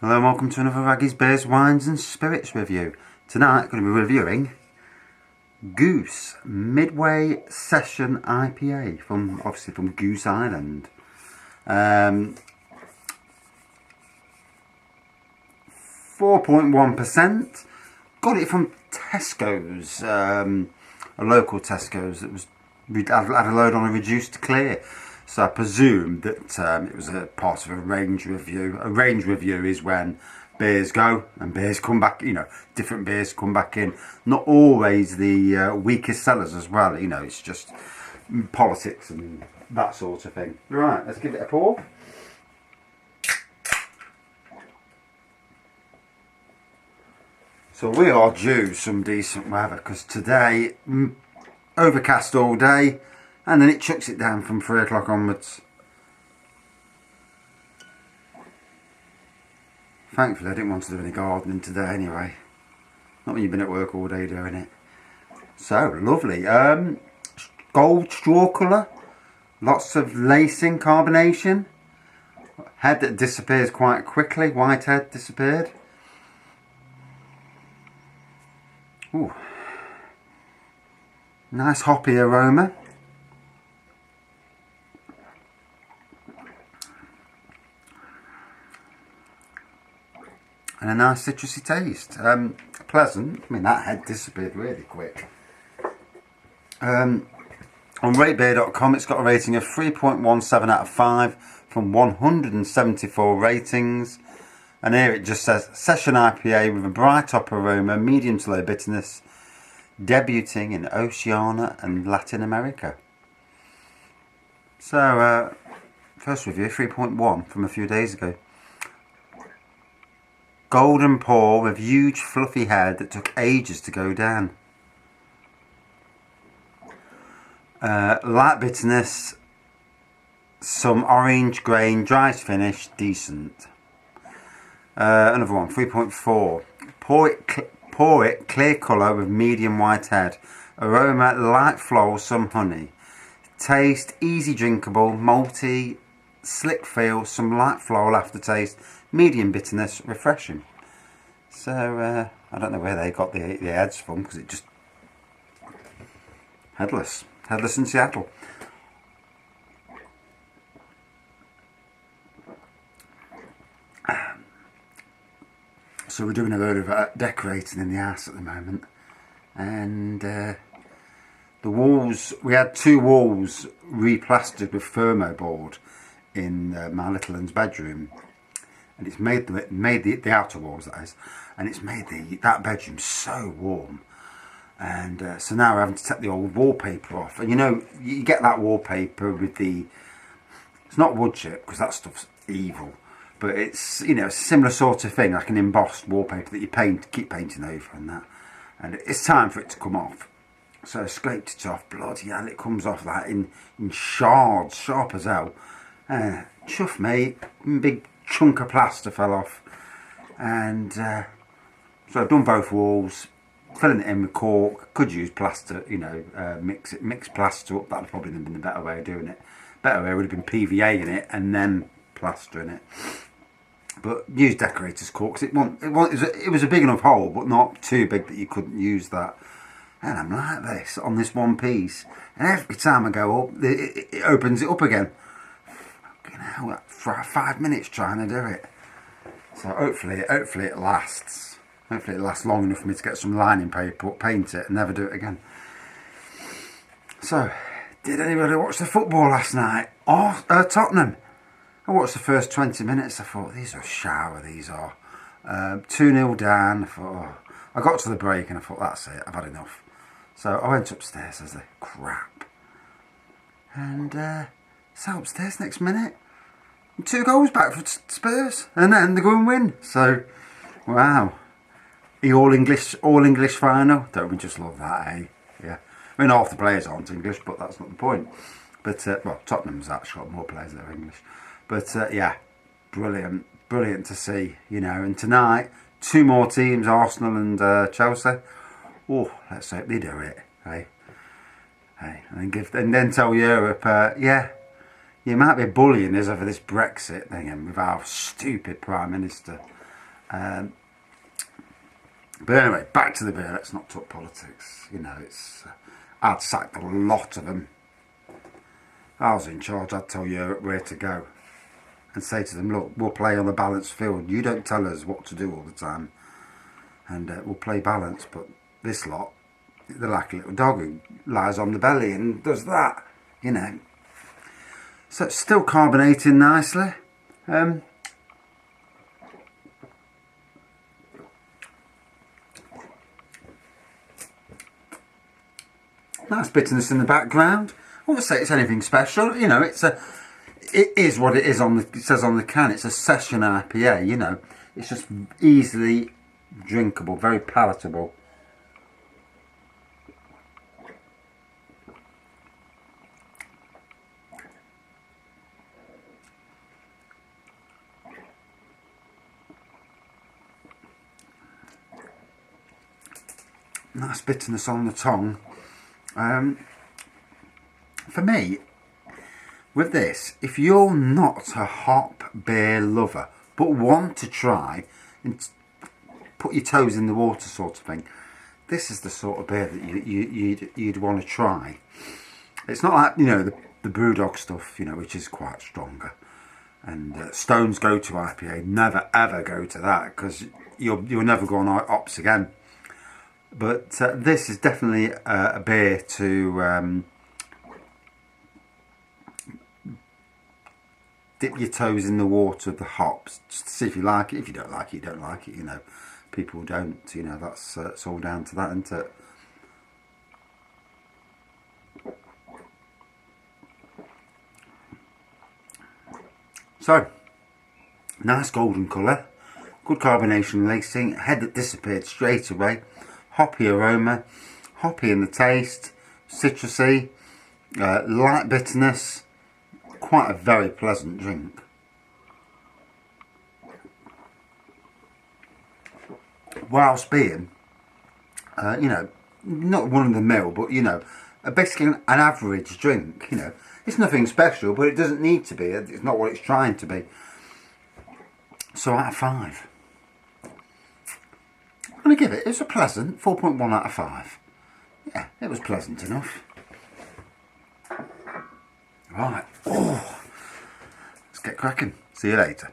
Hello and welcome to another Raggy's Beers, Wines and Spirits review. Tonight I'm going to be reviewing Goose Midway Session IPA from Goose Island. 4.1%. Got it from Tesco's, a local Tesco's that had a load on a reduced clear. So I presumed that it was a part of a range review. A range review is when beers go and beers come back, different beers come back in. Not always the weakest sellers as well, it's just politics and that sort of thing. Right, let's give it a pour. So we are due some decent weather because today, overcast all day. And then it chucks it down from 3 o'clock onwards. Thankfully I didn't want to do any gardening today anyway. Not when you've been at work all day doing it. So, lovely. Gold straw colour. Lots of lacing, carbonation. Head that disappears quite quickly. White head disappeared. Ooh. Nice hoppy aroma. And a nice citrusy taste. Pleasant. I mean, that head disappeared really quick. On ratebeer.com it's got a rating of 3.17 out of 5 from 174 ratings. And here it just says, Session IPA with a bright hop aroma, medium to low bitterness, debuting in Oceania and Latin America. So, first review, 3.1 from a few days ago. Golden pour with huge fluffy head that took ages to go down. Light bitterness, some orange grain, dry finish, decent. Another one, 3.4. Pour it clear colour with medium white head. Aroma, light floral, some honey. Taste, easy drinkable, malty, slick feel, some light floral aftertaste. Medium bitterness, refreshing. So, I don't know where they got the heads from because it just... Headless in Seattle. So we're doing a load of decorating in the house at the moment. And the walls, we had 2 walls replastered with thermoboard in my little one's bedroom. And it's made the outer walls, that is, and it's made that bedroom so warm. And so now we're having to take the old wallpaper off. And you get that wallpaper with it's not wood chip because that stuff's evil, but it's a similar sort of thing, like an embossed wallpaper that you keep painting over and that. And it's time for it to come off. So I scraped it off, bloody hell, it comes off like in shards, sharp as hell. Chuff mate, big chunk of plaster fell off, and so I've done both walls, filling it in with cork. Could use plaster, mix plaster up. That would probably have been the better way of doing it. Better way would have been PVA-ing it and then plastering it. But use decorator's cork because it was a big enough hole, but not too big that you couldn't use that. And I'm like this on this one piece, and every time I go up, it opens it up again. Hell, for 5 minutes trying to do it. So hopefully it lasts. Hopefully it lasts long enough for me to get some lining paper, paint it, and never do it again. So, did anybody watch the football last night? Oh, Tottenham. I watched the first 20 minutes. I thought, these are a shower, these are. 2-0 down. I thought, I got to the break and I thought, that's it, I've had enough. So I went upstairs as a crap. And so upstairs next minute. 2 goals back for Spurs, and then they go and win. So, wow. The all English final. Don't we just love that, eh? Yeah. I mean, half the players aren't English, but that's not the point. But well, Tottenham's actually got more players that are English. But yeah, brilliant to see. And tonight, 2 more teams, Arsenal and Chelsea. Oh, let's hope they do it, eh? Hey, and then tell Europe, yeah. You might be bullying us over this Brexit thing and with our stupid Prime Minister. But anyway, back to the beer. Let's not talk politics. You know, it's I'd sacked a lot of them. I was in charge. I'd tell you where to go and say to them, look, we'll play on a balanced field. You don't tell us what to do all the time, and we'll play balance. But this lot, they're like a little dog who lies on the belly and does that, you know. So it's still carbonating nicely. Nice bitterness in the background. I wouldn't say it's anything special, you know. It is what it is it says on the can. It's a session IPA, you know. It's just easily drinkable, very palatable. Nice bitterness on the tongue. For me, with this, if you're not a hop beer lover but want to try and put your toes in the water sort of thing, this is the sort of beer that you'd want to try. It's not like, you know, the Brewdog stuff, you know, which is quite stronger. And Stone's go-to IPA, never ever go to that, because you'll never go on hops again. But this is definitely a beer to dip your toes in the water of the hops, just to see if you like it. If you don't like it, you don't like it, you know. People don't, you know, that's it's all down to that, isn't it? So, nice golden colour, good carbonation lacing, head that disappeared straight away, hoppy aroma, hoppy in the taste, citrusy, light bitterness, quite a very pleasant drink. Whilst being, you know, not one of the mill, but, you know, basically an average drink, you know. It's nothing special, but it doesn't need to be. It's not what it's trying to be. So out of 5. I'm going to give it, it's a pleasant 4.1 out of 5. Yeah, it was pleasant enough. Right, oh, let's get cracking. See you later.